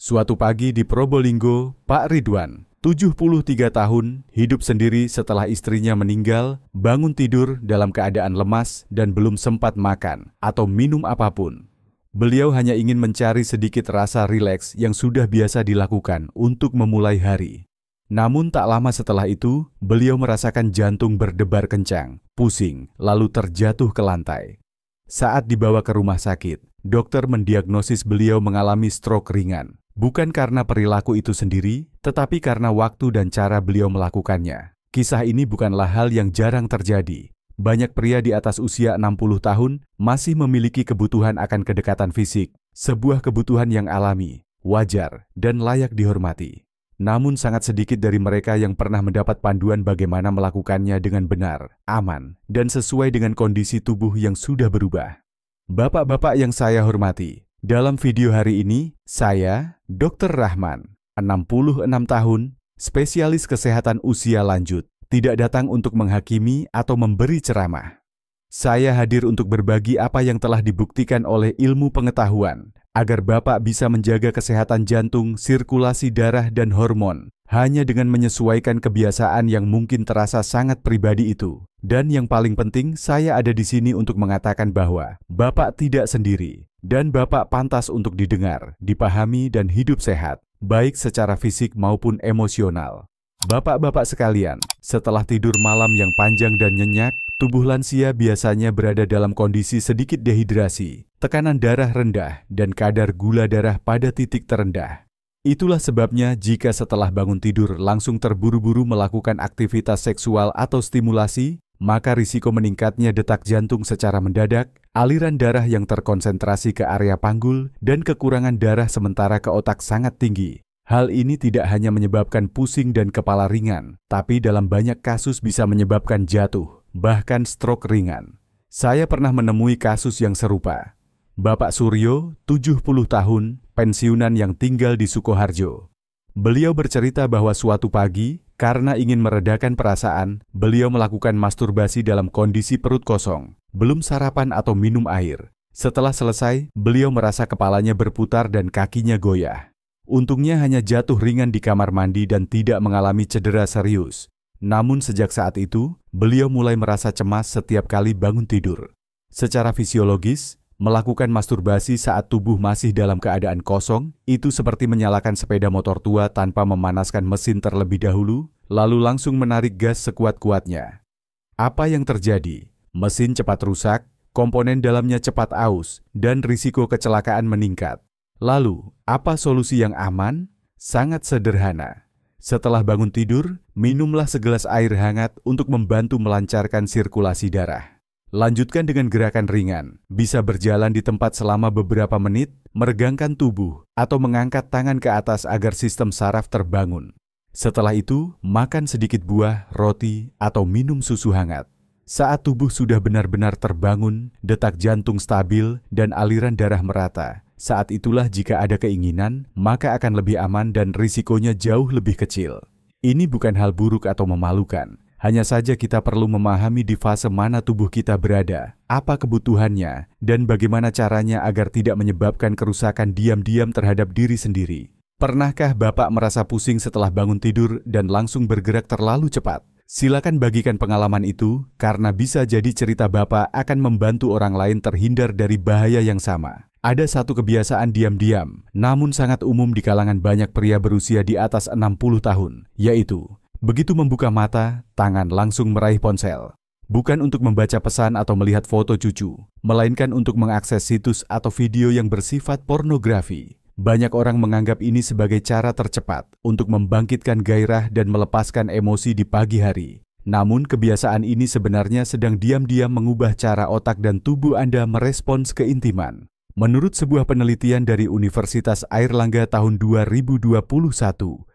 Suatu pagi di Probolinggo, Pak Ridwan, 73 tahun, hidup sendiri setelah istrinya meninggal, bangun tidur dalam keadaan lemas dan belum sempat makan atau minum apapun. Beliau hanya ingin mencari sedikit rasa rileks yang sudah biasa dilakukan untuk memulai hari. Namun tak lama setelah itu, beliau merasakan jantung berdebar kencang, pusing, lalu terjatuh ke lantai. Saat dibawa ke rumah sakit, dokter mendiagnosis beliau mengalami stroke ringan. Bukan karena perilaku itu sendiri, tetapi karena waktu dan cara beliau melakukannya. Kisah ini bukanlah hal yang jarang terjadi. Banyak pria di atas usia 60 tahun masih memiliki kebutuhan akan kedekatan fisik, sebuah kebutuhan yang alami, wajar, dan layak dihormati. Namun sangat sedikit dari mereka yang pernah mendapat panduan bagaimana melakukannya dengan benar, aman, dan sesuai dengan kondisi tubuh yang sudah berubah. Bapak-bapak yang saya hormati, dalam video hari ini, saya, Dr. Rahman, 66 tahun, spesialis kesehatan usia lanjut, tidak datang untuk menghakimi atau memberi ceramah. Saya hadir untuk berbagi apa yang telah dibuktikan oleh ilmu pengetahuan, agar Bapak bisa menjaga kesehatan jantung, sirkulasi darah, dan hormon, hanya dengan menyesuaikan kebiasaan yang mungkin terasa sangat pribadi itu. Dan yang paling penting, saya ada di sini untuk mengatakan bahwa Bapak tidak sendiri, dan Bapak pantas untuk didengar, dipahami, dan hidup sehat, baik secara fisik maupun emosional. Bapak-bapak sekalian, setelah tidur malam yang panjang dan nyenyak, tubuh lansia biasanya berada dalam kondisi sedikit dehidrasi, tekanan darah rendah, dan kadar gula darah pada titik terendah. Itulah sebabnya jika setelah bangun tidur langsung terburu-buru melakukan aktivitas seksual atau stimulasi, maka risiko meningkatnya detak jantung secara mendadak, aliran darah yang terkonsentrasi ke area panggul, dan kekurangan darah sementara ke otak sangat tinggi. Hal ini tidak hanya menyebabkan pusing dan kepala ringan, tapi dalam banyak kasus bisa menyebabkan jatuh, bahkan stroke ringan. Saya pernah menemui kasus yang serupa. Bapak Suryo, 70 tahun, pensiunan yang tinggal di Sukoharjo. Beliau bercerita bahwa suatu pagi, karena ingin meredakan perasaan, beliau melakukan masturbasi dalam kondisi perut kosong, belum sarapan atau minum air. Setelah selesai, beliau merasa kepalanya berputar dan kakinya goyah. Untungnya hanya jatuh ringan di kamar mandi dan tidak mengalami cedera serius. Namun sejak saat itu, beliau mulai merasa cemas setiap kali bangun tidur. Secara fisiologis, melakukan masturbasi saat tubuh masih dalam keadaan kosong, itu seperti menyalakan sepeda motor tua tanpa memanaskan mesin terlebih dahulu, lalu langsung menarik gas sekuat-kuatnya. Apa yang terjadi? Mesin cepat rusak, komponen dalamnya cepat aus, dan risiko kecelakaan meningkat. Lalu, apa solusi yang aman? Sangat sederhana. Setelah bangun tidur, minumlah segelas air hangat untuk membantu melancarkan sirkulasi darah. Lanjutkan dengan gerakan ringan, bisa berjalan di tempat selama beberapa menit, meregangkan tubuh, atau mengangkat tangan ke atas agar sistem saraf terbangun. Setelah itu, makan sedikit buah, roti, atau minum susu hangat. Saat tubuh sudah benar-benar terbangun, detak jantung stabil, dan aliran darah merata, saat itulah jika ada keinginan, maka akan lebih aman dan risikonya jauh lebih kecil. Ini bukan hal buruk atau memalukan. Hanya saja kita perlu memahami di fase mana tubuh kita berada, apa kebutuhannya, dan bagaimana caranya agar tidak menyebabkan kerusakan diam-diam terhadap diri sendiri. Pernahkah Bapak merasa pusing setelah bangun tidur dan langsung bergerak terlalu cepat? Silakan bagikan pengalaman itu, karena bisa jadi cerita Bapak akan membantu orang lain terhindar dari bahaya yang sama. Ada satu kebiasaan diam-diam, namun sangat umum di kalangan banyak pria berusia di atas 60 tahun, yaitu begitu membuka mata, tangan langsung meraih ponsel. Bukan untuk membaca pesan atau melihat foto cucu, melainkan untuk mengakses situs atau video yang bersifat pornografi. Banyak orang menganggap ini sebagai cara tercepat untuk membangkitkan gairah dan melepaskan emosi di pagi hari. Namun kebiasaan ini sebenarnya sedang diam-diam mengubah cara otak dan tubuh Anda merespons keintiman. Menurut sebuah penelitian dari Universitas Airlangga tahun 2021,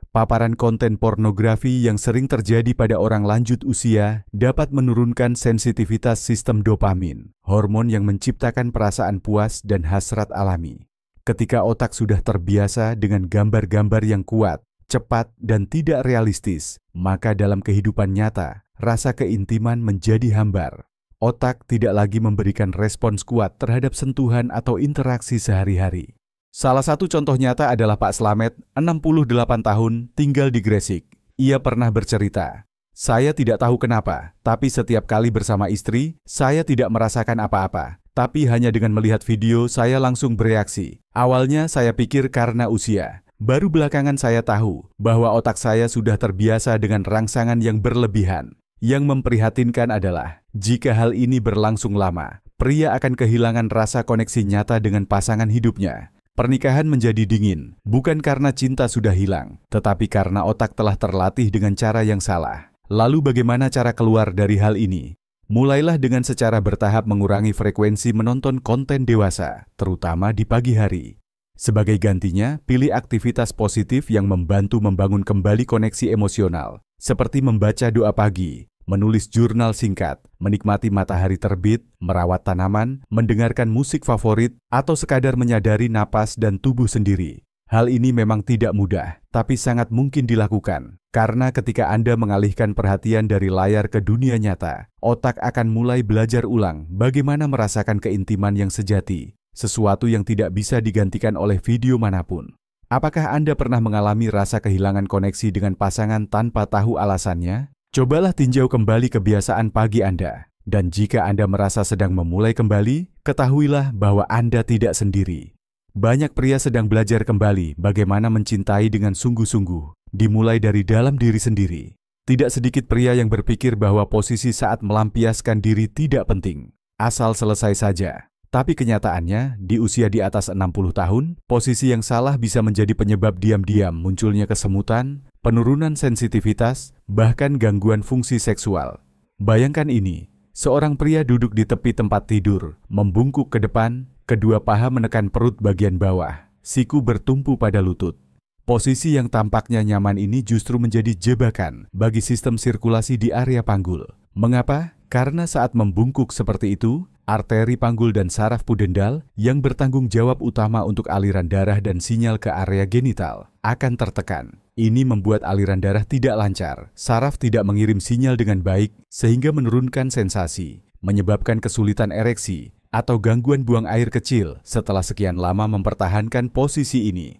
paparan konten pornografi yang sering terjadi pada orang lanjut usia dapat menurunkan sensitivitas sistem dopamin, hormon yang menciptakan perasaan puas dan hasrat alami. Ketika otak sudah terbiasa dengan gambar-gambar yang kuat, cepat, dan tidak realistis, maka dalam kehidupan nyata, rasa keintiman menjadi hambar. Otak tidak lagi memberikan respons kuat terhadap sentuhan atau interaksi sehari-hari. Salah satu contoh nyata adalah Pak Slamet, 68 tahun, tinggal di Gresik. Ia pernah bercerita, "Saya tidak tahu kenapa, tapi setiap kali bersama istri, saya tidak merasakan apa-apa. Tapi hanya dengan melihat video, saya langsung bereaksi. Awalnya saya pikir karena usia. Baru belakangan saya tahu bahwa otak saya sudah terbiasa dengan rangsangan yang berlebihan. Yang memprihatinkan adalah, jika hal ini berlangsung lama, pria akan kehilangan rasa koneksi nyata dengan pasangan hidupnya. Pernikahan menjadi dingin, bukan karena cinta sudah hilang, tetapi karena otak telah terlatih dengan cara yang salah. Lalu bagaimana cara keluar dari hal ini? Mulailah dengan secara bertahap mengurangi frekuensi menonton konten dewasa, terutama di pagi hari. Sebagai gantinya, pilih aktivitas positif yang membantu membangun kembali koneksi emosional, seperti membaca doa pagi, menulis jurnal singkat, menikmati matahari terbit, merawat tanaman, mendengarkan musik favorit, atau sekadar menyadari napas dan tubuh sendiri. Hal ini memang tidak mudah, tapi sangat mungkin dilakukan. Karena ketika Anda mengalihkan perhatian dari layar ke dunia nyata, otak akan mulai belajar ulang bagaimana merasakan keintiman yang sejati, sesuatu yang tidak bisa digantikan oleh video manapun. Apakah Anda pernah mengalami rasa kehilangan koneksi dengan pasangan tanpa tahu alasannya? Cobalah tinjau kembali kebiasaan pagi Anda. Dan jika Anda merasa sedang memulai kembali, ketahuilah bahwa Anda tidak sendiri. Banyak pria sedang belajar kembali bagaimana mencintai dengan sungguh-sungguh, dimulai dari dalam diri sendiri. Tidak sedikit pria yang berpikir bahwa posisi saat melampiaskan diri tidak penting, asal selesai saja. Tapi kenyataannya, di usia di atas 60 tahun, posisi yang salah bisa menjadi penyebab diam-diam munculnya kesemutan, penurunan sensitivitas, bahkan gangguan fungsi seksual. Bayangkan ini, seorang pria duduk di tepi tempat tidur, membungkuk ke depan, kedua paha menekan perut bagian bawah, siku bertumpu pada lutut. Posisi yang tampaknya nyaman ini justru menjadi jebakan bagi sistem sirkulasi di area panggul. Mengapa? Karena saat membungkuk seperti itu, arteri panggul dan saraf pudendal yang bertanggung jawab utama untuk aliran darah dan sinyal ke area genital akan tertekan. Ini membuat aliran darah tidak lancar, saraf tidak mengirim sinyal dengan baik sehingga menurunkan sensasi, menyebabkan kesulitan ereksi, atau gangguan buang air kecil setelah sekian lama mempertahankan posisi ini.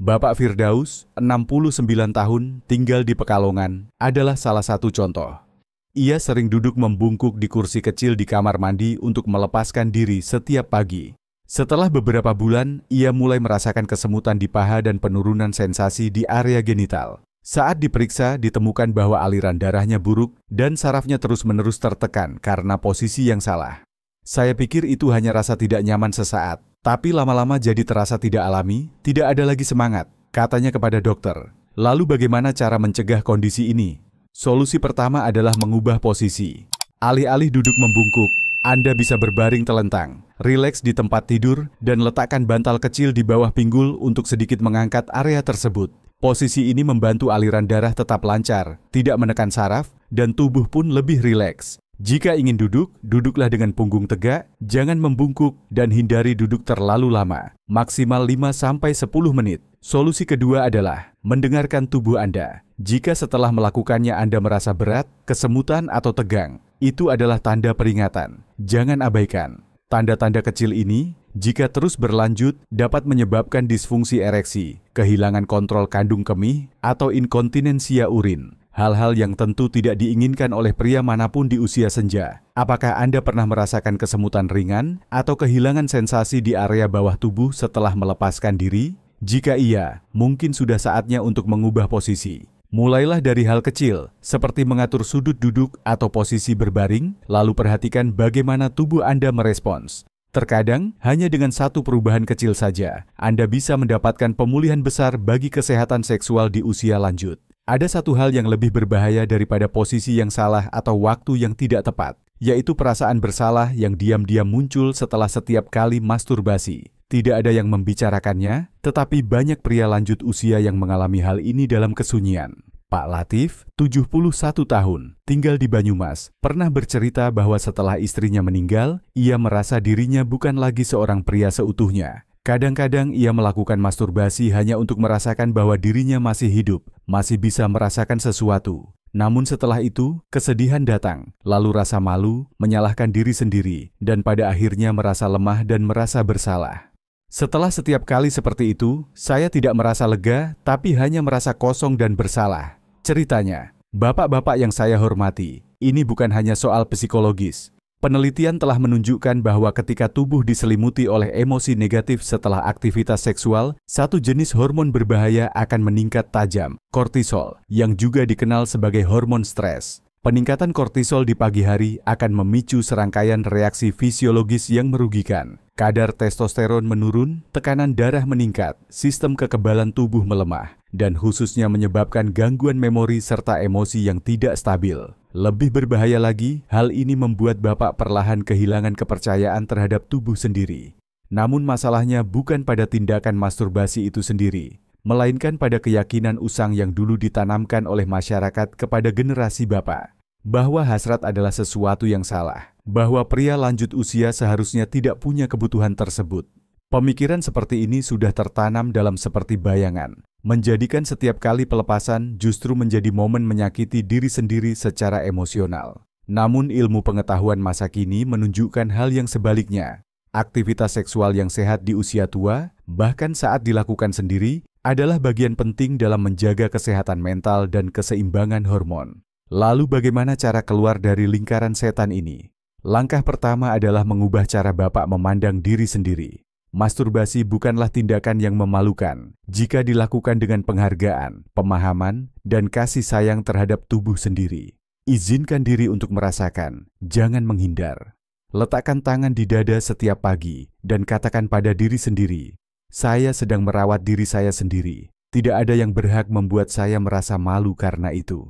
Bapak Firdaus, 69 tahun, tinggal di Pekalongan, adalah salah satu contoh. Ia sering duduk membungkuk di kursi kecil di kamar mandi untuk melepaskan diri setiap pagi. Setelah beberapa bulan, ia mulai merasakan kesemutan di paha dan penurunan sensasi di area genital. Saat diperiksa, ditemukan bahwa aliran darahnya buruk dan sarafnya terus-menerus tertekan karena posisi yang salah. Saya pikir itu hanya rasa tidak nyaman sesaat, tapi lama-lama jadi terasa tidak alami, tidak ada lagi semangat, katanya kepada dokter. Lalu bagaimana cara mencegah kondisi ini? Solusi pertama adalah mengubah posisi. Alih-alih duduk membungkuk, Anda bisa berbaring telentang, rileks di tempat tidur, dan letakkan bantal kecil di bawah pinggul untuk sedikit mengangkat area tersebut. Posisi ini membantu aliran darah tetap lancar, tidak menekan saraf, dan tubuh pun lebih rileks. Jika ingin duduk, duduklah dengan punggung tegak, jangan membungkuk, dan hindari duduk terlalu lama, maksimal 5-10 menit. Solusi kedua adalah mendengarkan tubuh Anda. Jika setelah melakukannya Anda merasa berat, kesemutan, atau tegang, itu adalah tanda peringatan. Jangan abaikan. Tanda-tanda kecil ini, jika terus berlanjut, dapat menyebabkan disfungsi ereksi, kehilangan kontrol kandung kemih, atau inkontinensia urin. Hal-hal yang tentu tidak diinginkan oleh pria manapun di usia senja. Apakah Anda pernah merasakan kesemutan ringan atau kehilangan sensasi di area bawah tubuh setelah melepaskan diri? Jika iya, mungkin sudah saatnya untuk mengubah posisi. Mulailah dari hal kecil, seperti mengatur sudut duduk atau posisi berbaring, lalu perhatikan bagaimana tubuh Anda merespons. Terkadang, hanya dengan satu perubahan kecil saja, Anda bisa mendapatkan pemulihan besar bagi kesehatan seksual di usia lanjut. Ada satu hal yang lebih berbahaya daripada posisi yang salah atau waktu yang tidak tepat, yaitu perasaan bersalah yang diam-diam muncul setelah setiap kali masturbasi. Tidak ada yang membicarakannya, tetapi banyak pria lanjut usia yang mengalami hal ini dalam kesunyian. Pak Latif, 71 tahun, tinggal di Banyumas, pernah bercerita bahwa setelah istrinya meninggal, ia merasa dirinya bukan lagi seorang pria seutuhnya. Kadang-kadang ia melakukan masturbasi hanya untuk merasakan bahwa dirinya masih hidup, masih bisa merasakan sesuatu. Namun setelah itu, kesedihan datang, lalu rasa malu, menyalahkan diri sendiri, dan pada akhirnya merasa lemah dan merasa bersalah. Setelah setiap kali seperti itu, saya tidak merasa lega, tapi hanya merasa kosong dan bersalah. Ceritanya, bapak-bapak yang saya hormati, ini bukan hanya soal psikologis. Penelitian telah menunjukkan bahwa ketika tubuh diselimuti oleh emosi negatif setelah aktivitas seksual, satu jenis hormon berbahaya akan meningkat tajam, kortisol, yang juga dikenal sebagai hormon stres. Peningkatan kortisol di pagi hari akan memicu serangkaian reaksi fisiologis yang merugikan. Kadar testosteron menurun, tekanan darah meningkat, sistem kekebalan tubuh melemah, dan khususnya menyebabkan gangguan memori serta emosi yang tidak stabil. Lebih berbahaya lagi, hal ini membuat Bapak perlahan kehilangan kepercayaan terhadap tubuh sendiri. Namun masalahnya bukan pada tindakan masturbasi itu sendiri, melainkan pada keyakinan usang yang dulu ditanamkan oleh masyarakat kepada generasi Bapak, bahwa hasrat adalah sesuatu yang salah, bahwa pria lanjut usia seharusnya tidak punya kebutuhan tersebut. Pemikiran seperti ini sudah tertanam dalam seperti bayangan, menjadikan setiap kali pelepasan justru menjadi momen menyakiti diri sendiri secara emosional. Namun ilmu pengetahuan masa kini menunjukkan hal yang sebaliknya. Aktivitas seksual yang sehat di usia tua, bahkan saat dilakukan sendiri, adalah bagian penting dalam menjaga kesehatan mental dan keseimbangan hormon. Lalu bagaimana cara keluar dari lingkaran setan ini? Langkah pertama adalah mengubah cara Bapak memandang diri sendiri. Masturbasi bukanlah tindakan yang memalukan jika dilakukan dengan penghargaan, pemahaman, dan kasih sayang terhadap tubuh sendiri. Izinkan diri untuk merasakan, jangan menghindar. Letakkan tangan di dada setiap pagi dan katakan pada diri sendiri, "Saya sedang merawat diri saya sendiri. Tidak ada yang berhak membuat saya merasa malu karena itu."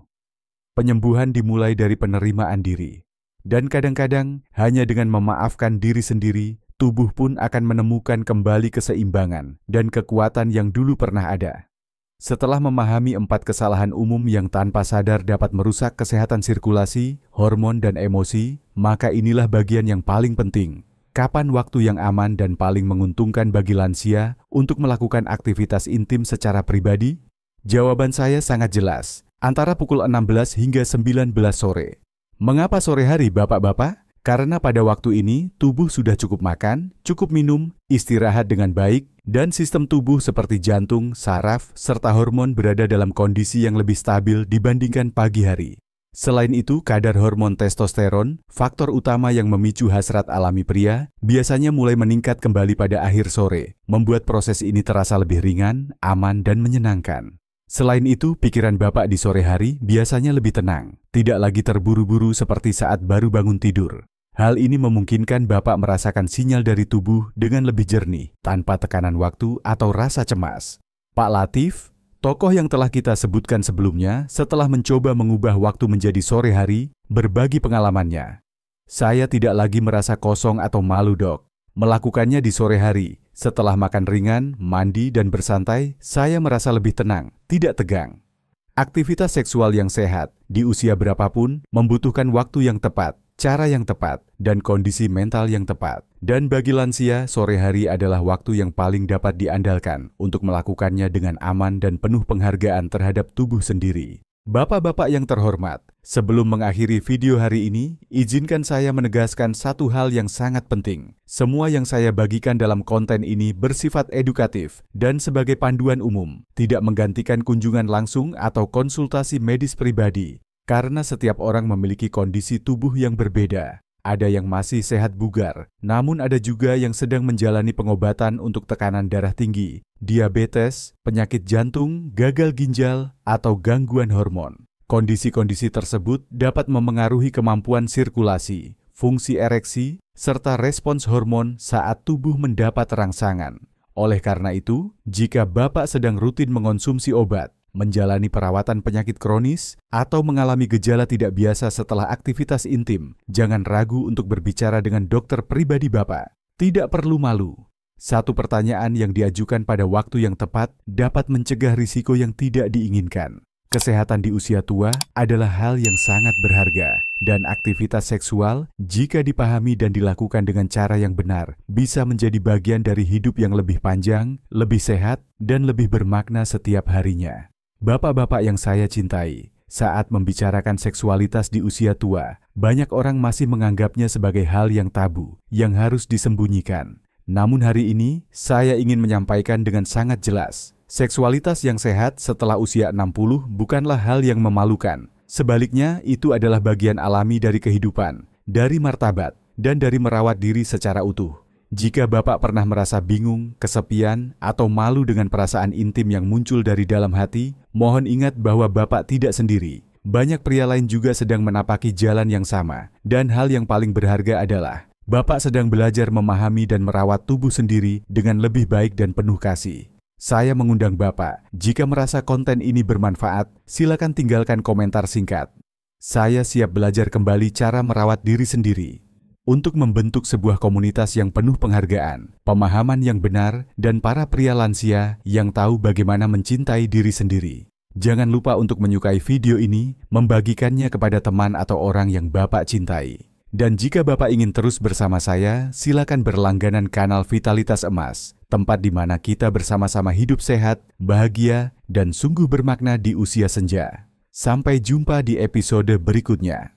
Penyembuhan dimulai dari penerimaan diri. Dan kadang-kadang hanya dengan memaafkan diri sendiri, tubuh pun akan menemukan kembali keseimbangan dan kekuatan yang dulu pernah ada. Setelah memahami 4 kesalahan umum yang tanpa sadar dapat merusak kesehatan sirkulasi, hormon, dan emosi, maka inilah bagian yang paling penting. Kapan waktu yang aman dan paling menguntungkan bagi lansia untuk melakukan aktivitas intim secara pribadi? Jawaban saya sangat jelas, antara pukul 16 hingga 19 sore. Mengapa sore hari, Bapak-bapak? Karena pada waktu ini, tubuh sudah cukup makan, cukup minum, istirahat dengan baik, dan sistem tubuh seperti jantung, saraf, serta hormon berada dalam kondisi yang lebih stabil dibandingkan pagi hari. Selain itu, kadar hormon testosteron, faktor utama yang memicu hasrat alami pria, biasanya mulai meningkat kembali pada akhir sore, membuat proses ini terasa lebih ringan, aman, dan menyenangkan. Selain itu, pikiran Bapak di sore hari biasanya lebih tenang, tidak lagi terburu-buru seperti saat baru bangun tidur. Hal ini memungkinkan Bapak merasakan sinyal dari tubuh dengan lebih jernih, tanpa tekanan waktu atau rasa cemas. Pak Latif, tokoh yang telah kita sebutkan sebelumnya, setelah mencoba mengubah waktu menjadi sore hari, berbagi pengalamannya. "Saya tidak lagi merasa kosong atau malu, Dok. Melakukannya di sore hari, setelah makan ringan, mandi, dan bersantai, saya merasa lebih tenang, tidak tegang." Aktivitas seksual yang sehat, di usia berapapun, membutuhkan waktu yang tepat, cara yang tepat, dan kondisi mental yang tepat. Dan bagi lansia, sore hari adalah waktu yang paling dapat diandalkan untuk melakukannya dengan aman dan penuh penghargaan terhadap tubuh sendiri. Bapak-bapak yang terhormat, sebelum mengakhiri video hari ini, izinkan saya menegaskan satu hal yang sangat penting. Semua yang saya bagikan dalam konten ini bersifat edukatif dan sebagai panduan umum, tidak menggantikan kunjungan langsung atau konsultasi medis pribadi. Karena setiap orang memiliki kondisi tubuh yang berbeda. Ada yang masih sehat bugar, namun ada juga yang sedang menjalani pengobatan untuk tekanan darah tinggi, diabetes, penyakit jantung, gagal ginjal, atau gangguan hormon. Kondisi-kondisi tersebut dapat memengaruhi kemampuan sirkulasi, fungsi ereksi, serta respons hormon saat tubuh mendapat rangsangan. Oleh karena itu, jika Bapak sedang rutin mengonsumsi obat, menjalani perawatan penyakit kronis, atau mengalami gejala tidak biasa setelah aktivitas intim, jangan ragu untuk berbicara dengan dokter pribadi Bapak. Tidak perlu malu. Satu pertanyaan yang diajukan pada waktu yang tepat dapat mencegah risiko yang tidak diinginkan. Kesehatan di usia tua adalah hal yang sangat berharga, dan aktivitas seksual, jika dipahami dan dilakukan dengan cara yang benar, bisa menjadi bagian dari hidup yang lebih panjang, lebih sehat, dan lebih bermakna setiap harinya. Bapak-bapak yang saya cintai, saat membicarakan seksualitas di usia tua, banyak orang masih menganggapnya sebagai hal yang tabu, yang harus disembunyikan. Namun hari ini, saya ingin menyampaikan dengan sangat jelas, seksualitas yang sehat setelah usia 60 bukanlah hal yang memalukan. Sebaliknya, itu adalah bagian alami dari kehidupan, dari martabat, dan dari merawat diri secara utuh. Jika Bapak pernah merasa bingung, kesepian, atau malu dengan perasaan intim yang muncul dari dalam hati, mohon ingat bahwa Bapak tidak sendiri. Banyak pria lain juga sedang menapaki jalan yang sama, dan hal yang paling berharga adalah Bapak sedang belajar memahami dan merawat tubuh sendiri dengan lebih baik dan penuh kasih. Saya mengundang Bapak, jika merasa konten ini bermanfaat, silakan tinggalkan komentar singkat. Saya siap belajar kembali cara merawat diri sendiri untuk membentuk sebuah komunitas yang penuh penghargaan, pemahaman yang benar, dan para pria lansia yang tahu bagaimana mencintai diri sendiri. Jangan lupa untuk menyukai video ini, membagikannya kepada teman atau orang yang Bapak cintai. Dan jika Bapak ingin terus bersama saya, silakan berlangganan kanal Vitalitas Emas, tempat di mana kita bersama-sama hidup sehat, bahagia, dan sungguh bermakna di usia senja. Sampai jumpa di episode berikutnya.